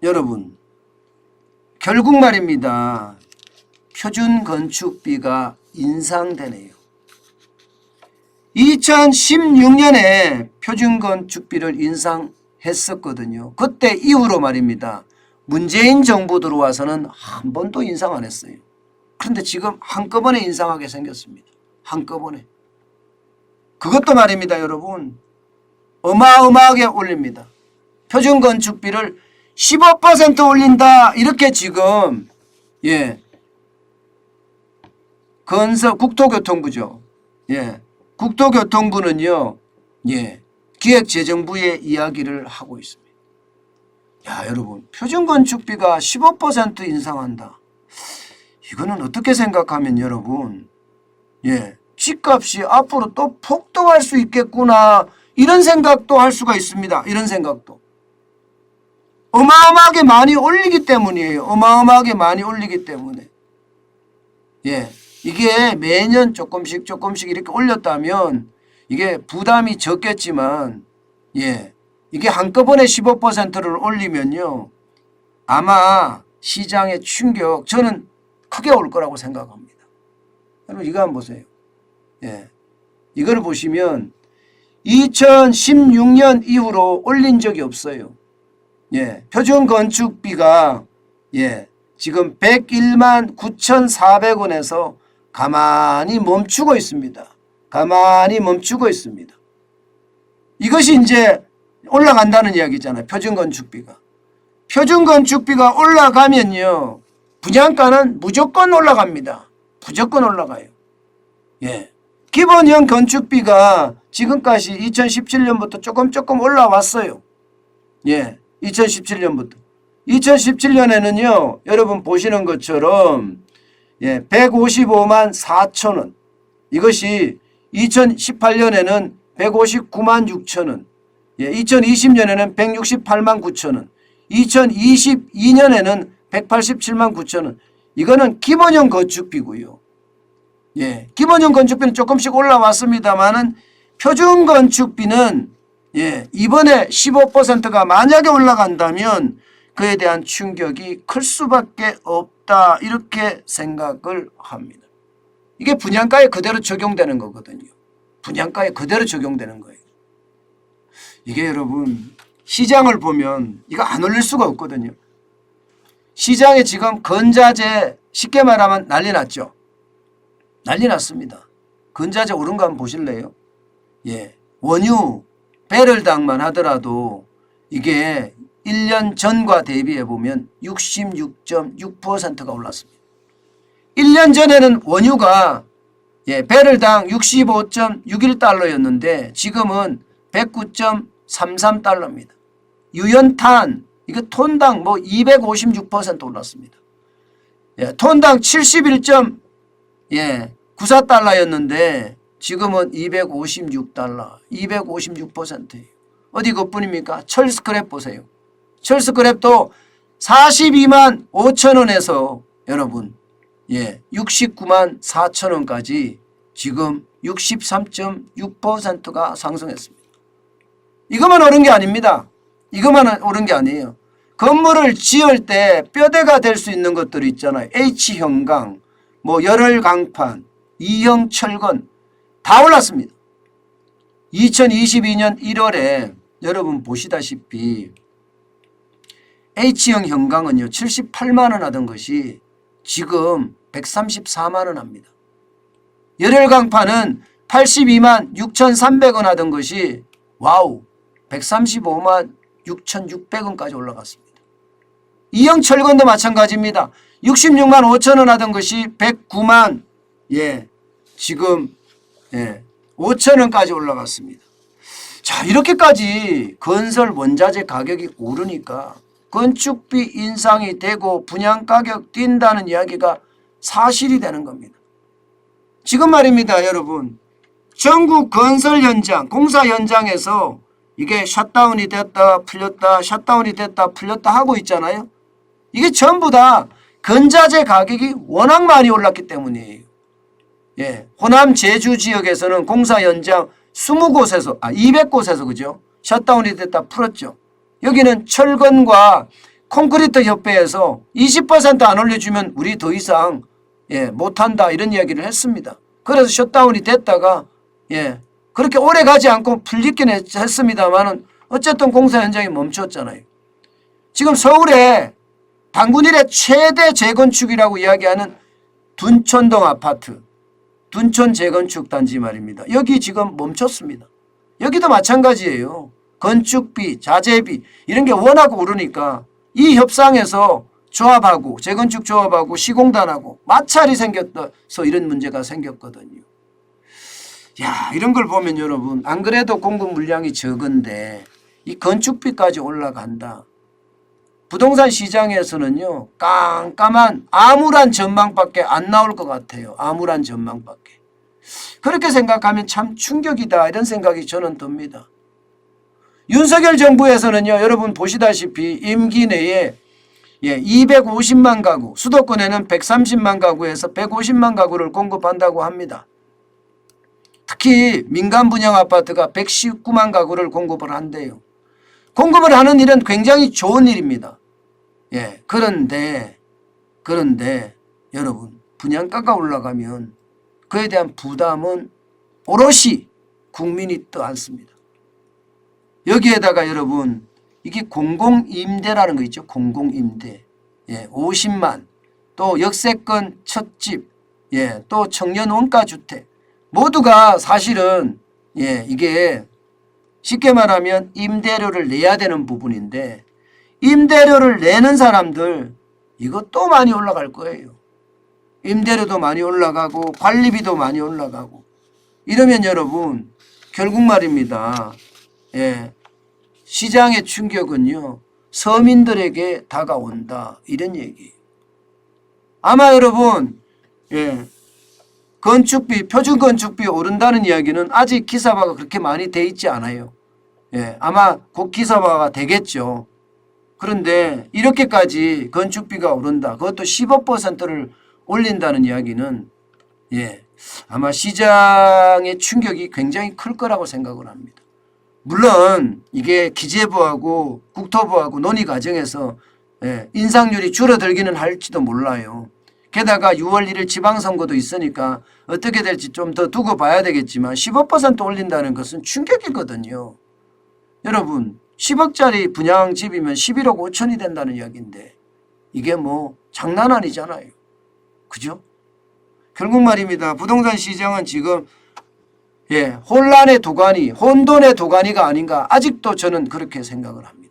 여러분 결국 말입니다. 표준 건축비가 인상되네요. 2016년에 표준 건축비를 인상했었거든요. 그때 이후로 말입니다. 문재인 정부 들어와서는 한 번도 인상 안 했어요. 그런데 지금 한꺼번에 인상하게 생겼습니다. 한꺼번에. 그것도 말입니다. 여러분 어마어마하게 올립니다. 표준 건축비를 15% 올린다. 이렇게 지금 국토교통부죠. 국토교통부는요. 기획재정부의 이야기를 하고 있습니다. 야, 여러분 표준 건축비가 15% 인상한다. 이거는 어떻게 생각하면 여러분 집값이 앞으로 또 폭등할 수 있겠구나 이런 생각도 할 수가 있습니다. 이런 생각도 어마어마하게 많이 올리기 때문이에요. 어마어마하게 많이 올리기 때문에 이게 매년 조금씩 이렇게 올렸다면 이게 부담이 적겠지만 이게 한꺼번에 15%를 올리면요 아마 시장의 충격 저는 크게 올 거라고 생각합니다. 여러분 이거 한번 보세요. 이거를 보시면 2016년 이후로 올린 적이 없어요. 표준 건축비가 지금 101만 9,400원에서 가만히 멈추고 있습니다. 가만히 멈추고 있습니다. 이것이 이제 올라간다는 이야기잖아요. 표준 건축비가. 표준 건축비가 올라가면요 분양가는 무조건 올라갑니다. 무조건 올라가요. 기본형 건축비가 지금까지 2017년부터 조금 올라왔어요. 2017년부터. 2017년에는요, 여러분 보시는 것처럼 155만 4천 원. 이것이 2018년에는 159만 6천 원. 2020년에는 168만 9천 원. 2022년에는 187만 9천 원. 이거는 기본형 건축비고요. 기본형 건축비는 조금씩 올라왔습니다만은 표준 건축비는 이번에 15%가 만약에 올라간다면 그에 대한 충격이 클 수밖에 없다 이렇게 생각을 합니다. 이게 분양가에 그대로 적용되는 거거든요. 분양가에 그대로 적용되는 거예요. 이게 여러분 시장을 보면 이거 안 올릴 수가 없거든요. 시장에 지금 건자재 쉽게 말하면 난리 났죠. 난리 났습니다. 건자재 오른 거 한번 보실래요? 원유 배럴당만 하더라도 이게 1년 전과 대비해 보면 66.6%가 올랐습니다. 1년 전에는 원유가 배럴당 65.61달러였는데 지금은 109.33달러입니다. 유연탄 이거 톤당 256% 올랐습니다. 톤당 71.94달러였는데 지금은 256달러, 256%예요. 어디 그뿐입니까? 철스크랩 보세요. 철스크랩도 42만 5천 원에서 여러분 69만 4천 원까지 지금 63.6%가 상승했습니다. 이것만 오른 게 아닙니다. 이것만 오른 게 아니에요. 건물을 지을 때 뼈대가 될 수 있는 것들이 있잖아요. H형강, 열혈강판, E형 철근 다 올랐습니다. 2022년 1월에 여러분 보시다시피 H형 형강은요 78만 원 하던 것이 지금 134만 원 합니다. 열혈강판은 82만 6,300원 하던 것이 와우 135만 6,600원까지 올라갔습니다. E형 철근도 마찬가지입니다. 66만 5천 원 하던 것이 109만 지금 5천 원까지 올라갔습니다. 자, 이렇게까지 건설 원자재 가격이 오르니까 건축비 인상이 되고 분양가격 뛴다는 이야기가 사실이 되는 겁니다. 지금 말입니다. 여러분 전국 건설 현장 공사 현장에서 이게 셧다운이 됐다 풀렸다 셧다운이 됐다 풀렸다 하고 있잖아요. 이게 전부 다 건자재 가격이 워낙 많이 올랐기 때문이에요. 호남 제주 지역에서는 공사 현장 200곳에서 그죠? 셧다운이 됐다 풀었죠. 여기는 철근과 콘크리트 협회에서 20%안 올려주면 우리 더 이상 못한다 이런 이야기를 했습니다. 그래서 셧다운이 됐다가 그렇게 오래 가지 않고 풀리긴 했습니다만은 어쨌든 공사 현장이 멈췄잖아요. 지금 서울에 단군 이래 최대 재건축이라고 이야기하는 둔촌동 아파트, 둔촌 재건축 단지 말입니다. 여기 지금 멈췄습니다. 여기도 마찬가지예요. 건축비, 자재비 이런 게 워낙 오르니까 이 협상에서 조합하고 재건축 조합하고 시공단하고 마찰이 생겼어서 이런 문제가 생겼거든요. 야, 이런 걸 보면 여러분 안 그래도 공급 물량이 적은데 이 건축비까지 올라간다. 부동산 시장에서는요 깜깜한 암울한 전망밖에 안 나올 것 같아요. 암울한 전망밖에. 그렇게 생각하면 참 충격이다 이런 생각이 저는 듭니다. 윤석열 정부에서는요 여러분 보시다시피 임기 내에 250만 가구, 수도권에는 130만 가구에서 150만 가구를 공급한다고 합니다. 특히 민간 분양 아파트가 119만 가구를 공급을 한대요. 공급을 하는 일은 굉장히 좋은 일입니다. 그런데 여러분 분양가가 올라가면 그에 대한 부담은 오롯이 국민이 떠안습니다. 여기에다가 여러분 이게 공공임대라는 거 있죠. 공공임대. 50만 또 역세권 첫집 또 청년 원가주택 모두가 사실은 이게 쉽게 말하면 임대료를 내야 되는 부분인데 임대료를 내는 사람들 이거 또 많이 올라갈 거예요. 임대료도 많이 올라가고 관리비도 많이 올라가고 이러면 여러분 결국 말입니다. 시장의 충격은요 서민들에게 다가온다 이런 얘기예요. 아마 여러분 건축비 표준 건축비 오른다는 이야기는 아직 기사화가 그렇게 많이 돼 있지 않아요. 아마 곧 기사화가 되겠죠. 그런데 이렇게까지 건축비가 오른다. 그것도 15%를 올린다는 이야기는 아마 시장의 충격이 굉장히 클 거라고 생각을 합니다. 물론 이게 기재부하고 국토부하고 논의 과정에서 인상률이 줄어들기는 할지도 몰라요. 게다가 6월 1일 지방선거도 있으니까 어떻게 될지 좀 더 두고 봐야 되겠지만 15% 올린다는 것은 충격이거든요. 여러분 10억짜리 분양집이면 11억 5천이 된다는 이야기인데 이게 뭐 장난 아니잖아요. 그죠? 결국 말입니다. 부동산 시장은 지금 혼란의 도가니, 혼돈의 도가니가 아닌가 아직도 저는 그렇게 생각을 합니다.